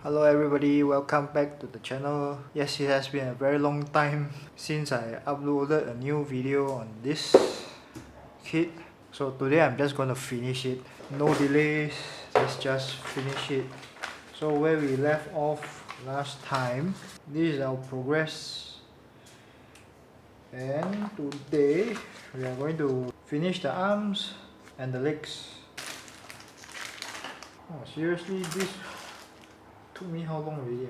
Hello everybody, welcome back to the channel. Yes, it has been a very long time since I uploaded a new video on this kit. So today I'm just going to finish it. No delays, let's just finish it. So where we left off last time, this is our progress. And today we are going to finish the arms and the legs. Oh, seriously, this took me how long already?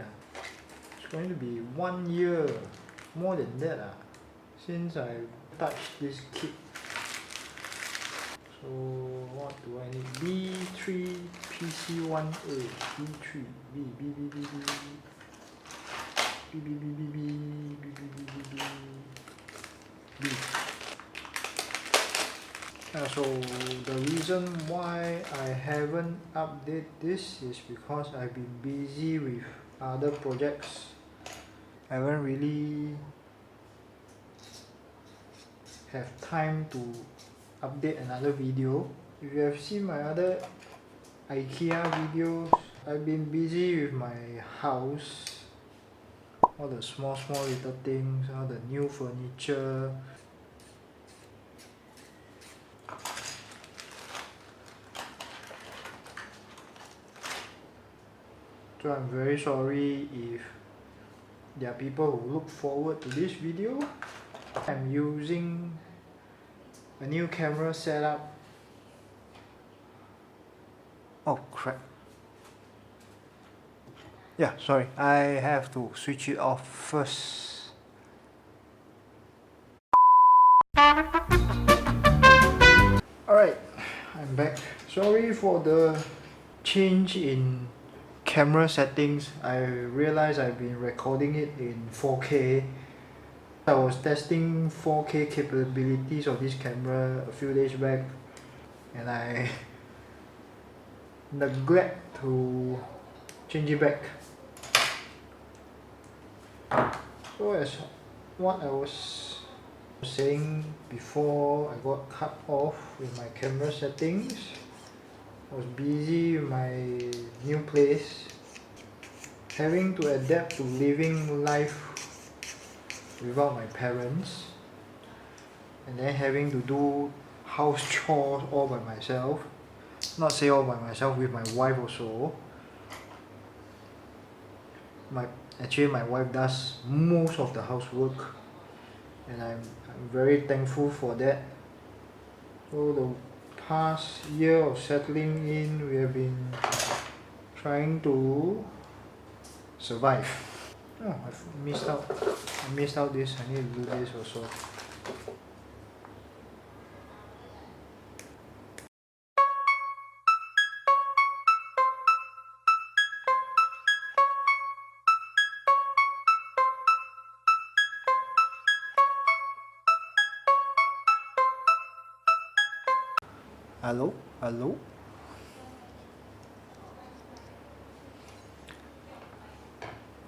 It's going to be 1 year, more than that since I touched this kit. So what do I need? B3 PC1A, B3, B, B, B, B, B, B, B, B, B, B, B, B, B, B. So the reason why I haven't updated this is because I've been busy with other projects. I haven't really have time to update another video. If you have seen my other IKEA videos, I've been busy with my house, all the small little things, all the new furniture. So I'm very sorry if there are people who look forward to this video. I'm using a new camera setup. Oh crap. Yeah, sorry, I have to switch it off first. Alright, I'm back. Sorry for the change in camera settings. I realized I've been recording it in 4K. I was testing 4K capabilities of this camera a few days back, and I neglect to change it back. So as what I was saying before I got cut off with my camera settings, I was busy with my new place, having to adapt to living life without my parents, and then having to do house chores all by myself. Not say all by myself, with my wife also. Actually my wife does most of the housework, and I'm very thankful for that. So the past year of settling in, we have been trying to survive. Oh, I missed out this. I need to do this also. Hello? Hello?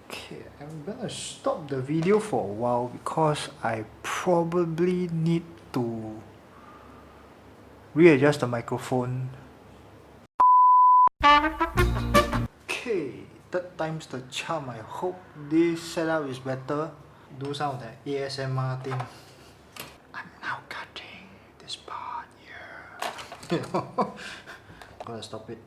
Okay, I'm gonna stop the video for a while because I probably need to readjust the microphone. Okay, third time's the charm. I hope this setup is better. Do some of the ASMR thing. I'm now cutting this part here. Gotta stop it.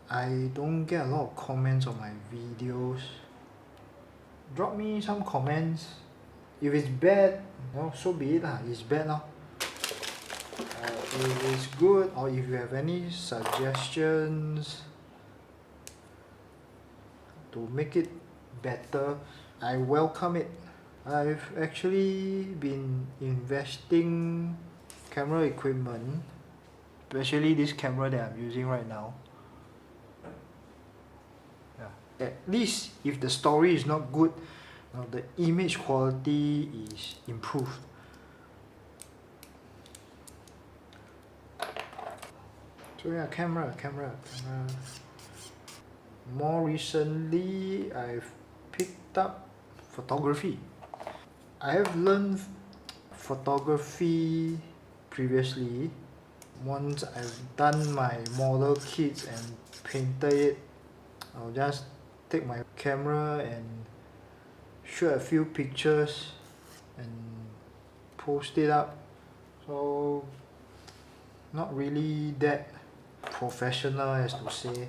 I don't get a lot of comments on my videos. Drop me some comments. If it's bad, so be it lah. It's bad now. If it's good, or if you have any suggestions to make it better, I welcome it. I've actually been investing camera equipment, especially this camera that I'm using right now. At least if the story is not good, the image quality is improved. So yeah, camera. More recently, I've picked up photography. I have learned photography previously. Once I've done my model kits and painted it, I'll just take my camera and shoot a few pictures and post it up. So not really that professional as to say.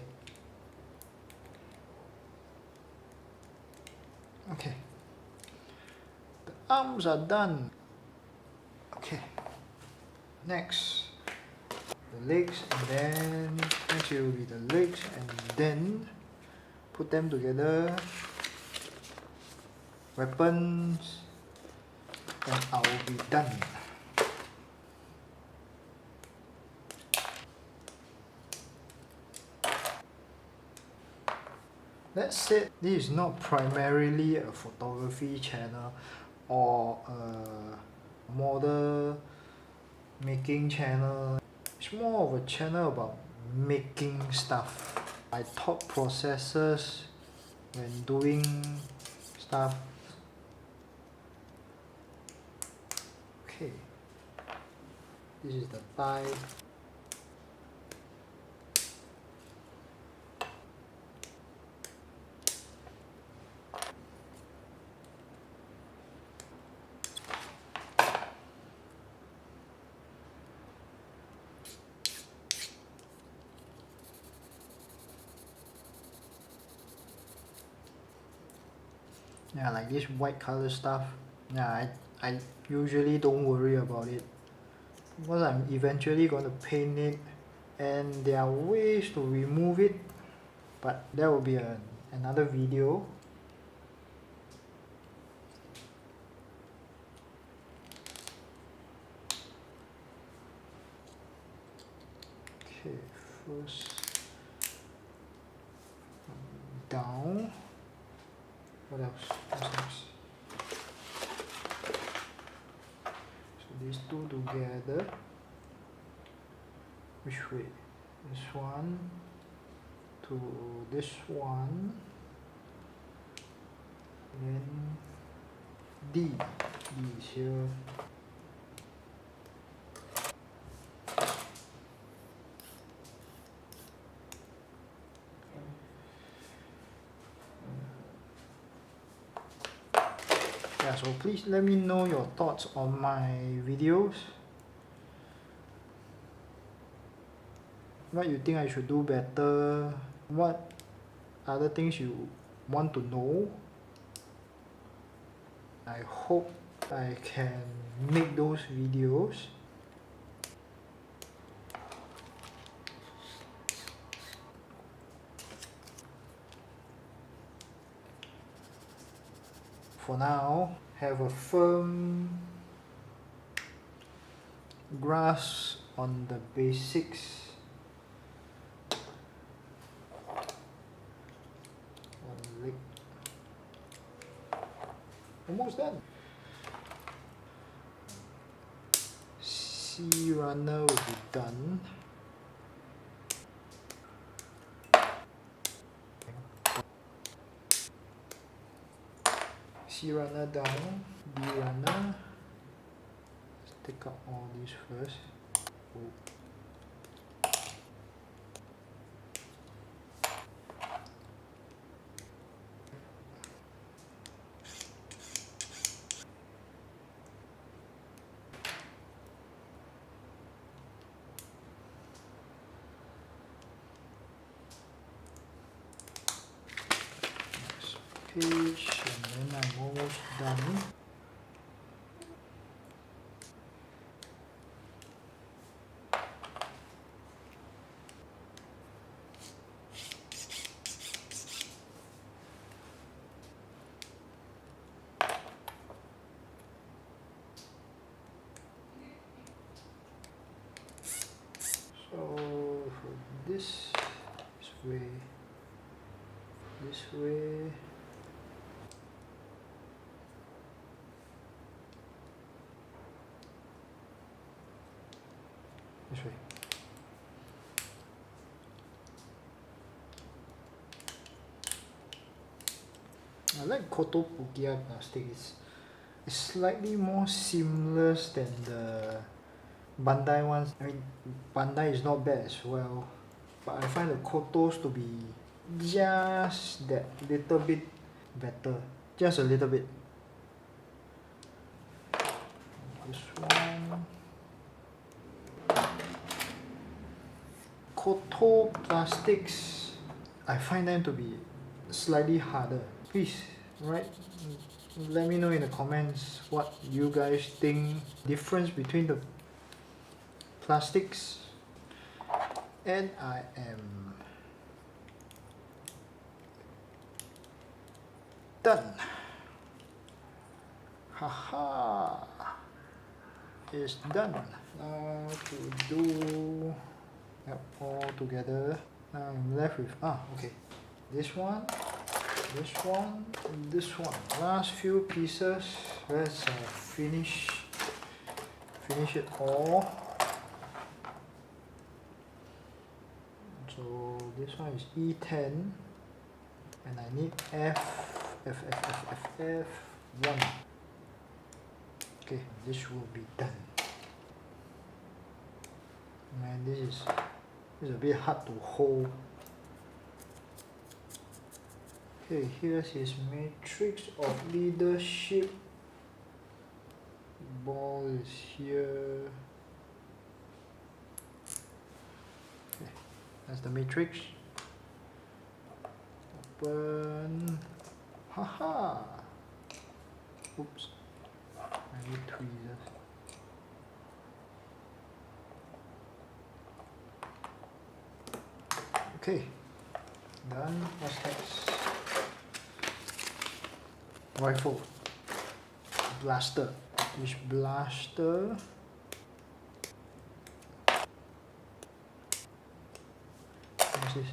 Okay, the arms are done. Okay, next the legs, and then next it will be the legs, and then put them together, weapons, and I will be done. That said, this is not primarily a photography channel or a model making channel. It's more of a channel about making stuff. My thought processes when doing stuff. Okay, this is the thigh. Yeah, like this white color stuff. Yeah, I usually don't worry about it because I'm eventually going to paint it, and there are ways to remove it, but that will be another video. Okay, first down. What else? What's next? So these two together. Which way? This one to this one. Then D. D is here. Yeah, so please let me know your thoughts on my videos. What you think I should do better? What other things you want to know? I hope I can make those videos. For now, have a firm grasp on the basics. One leg. Almost done. C runner will be done. C runner down, B runner. Let's take out all these first. Oh. Page, and then I'm almost done. So for this way, this way. This way. I like Kotobukiya plastic. It's slightly more seamless than the Bandai ones, I mean, Bandai is not bad as well, but I find the Kotos to be just that little bit better, just a little bit. This one, Koto plastics, I find them to be slightly harder. Please, let me know in the comments what you guys think difference between the plastics. And I am done. Haha, it's done. Now to do all together. Now I'm left with okay, this one, this one, and this one. Last few pieces. Let's finish it all. So this one is E10, and I need F1. Okay, this will be done. Man, this is a bit hard to hold. Okay, here's his matrix of leadership. Ball is here. Okay, that's the matrix. Open. Haha. Oops. I need tweezers. Okay. Done. What's next? Rifle. Blaster. Which blaster? What's this?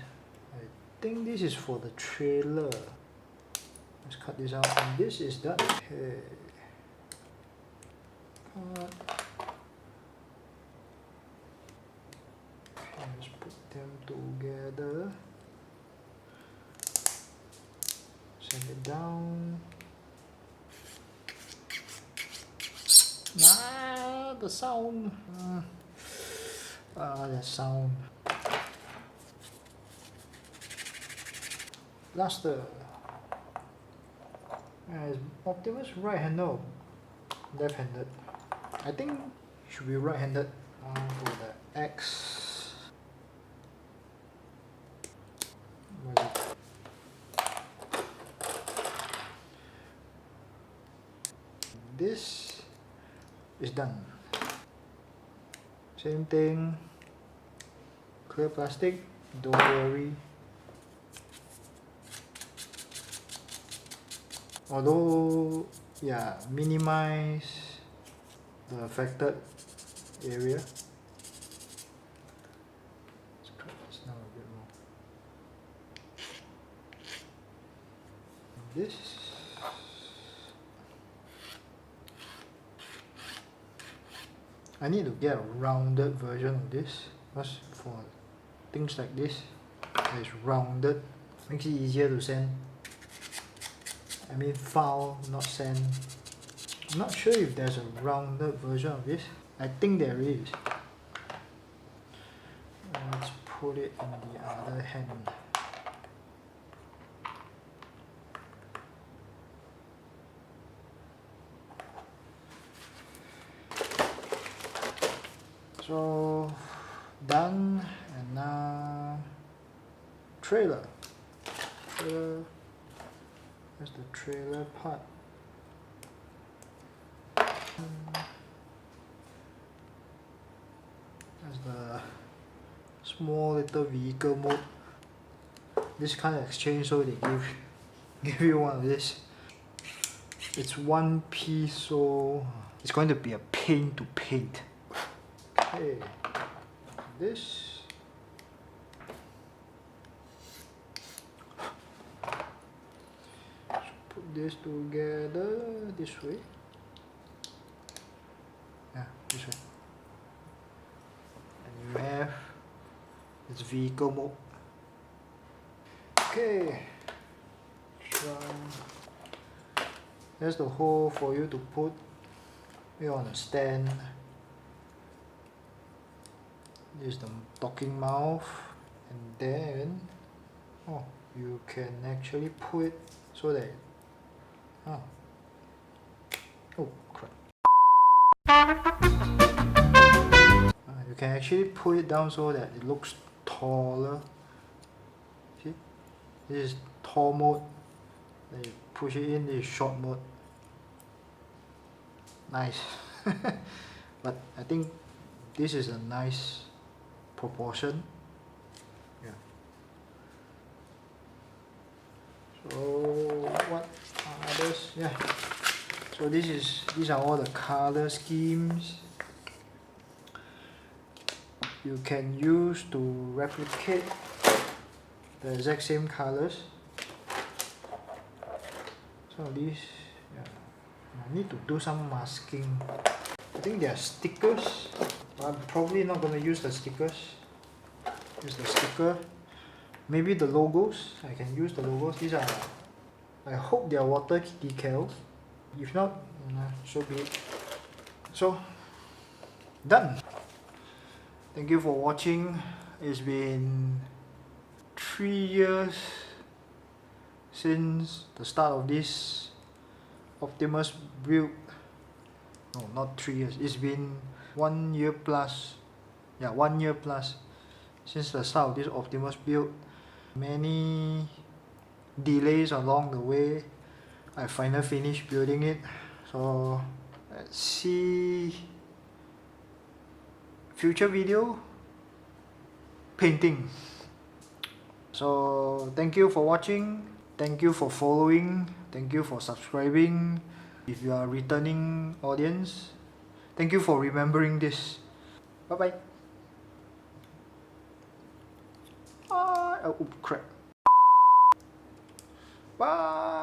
I think this is for the trailer. Let's cut this out, and this is done. Okay. Cut. Okay, let's put them together. Send it down. The sound. The sound. Blaster. Is Optimus right-handed or left-handed? I think it should be right-handed. For the X. What is it? This is done. Same thing. Clear plastic. Don't worry. Although, yeah, minimize the affected area. Let's cut this down a bit more. This. I need to get a rounded version of this, because for things like this, it's rounded, makes it easier to send. I mean file, not send. I'm not sure if there's a rounded version of this. I think there is. Let's put it in the other hand. So done, and now trailer. That's the trailer part. That's the small little vehicle mode. This kind of exchange, so they give you one of this. It's one piece, so it's going to be a pain to paint. Okay, this. Put this together this way. Yeah, this way. And you have this vehicle mode. Okay. There's the hole for you to put it on a stand. This is the talking mouth, and then you can actually put it so that oh crap. You can actually put it down so that it looks taller. See, this is tall mode. Then you push it in, this is short mode. Nice. But I think this is a nice proportion. Yeah. So what others? Yeah. So these are all the color schemes you can use to replicate the exact same colors. So these, I need to do some masking. I think they are stickers. I'm probably not gonna use the stickers. Use the sticker. Maybe the logos. I can use the logos. These are, I hope they are water decals. If not, so be it. So, done. Thank you for watching. It's been 3 years since the start of this Optimus build. No, not 3 years. It's been 1 year plus. Yeah, 1 year plus since the start of this Optimus build. Many delays along the way. I finally finished building it. So let's see. Future video, painting. So thank you for watching. Thank you for following. Thank you for subscribing. If you are a returning audience, thank you for remembering this. Bye bye. Oh crap. Bye.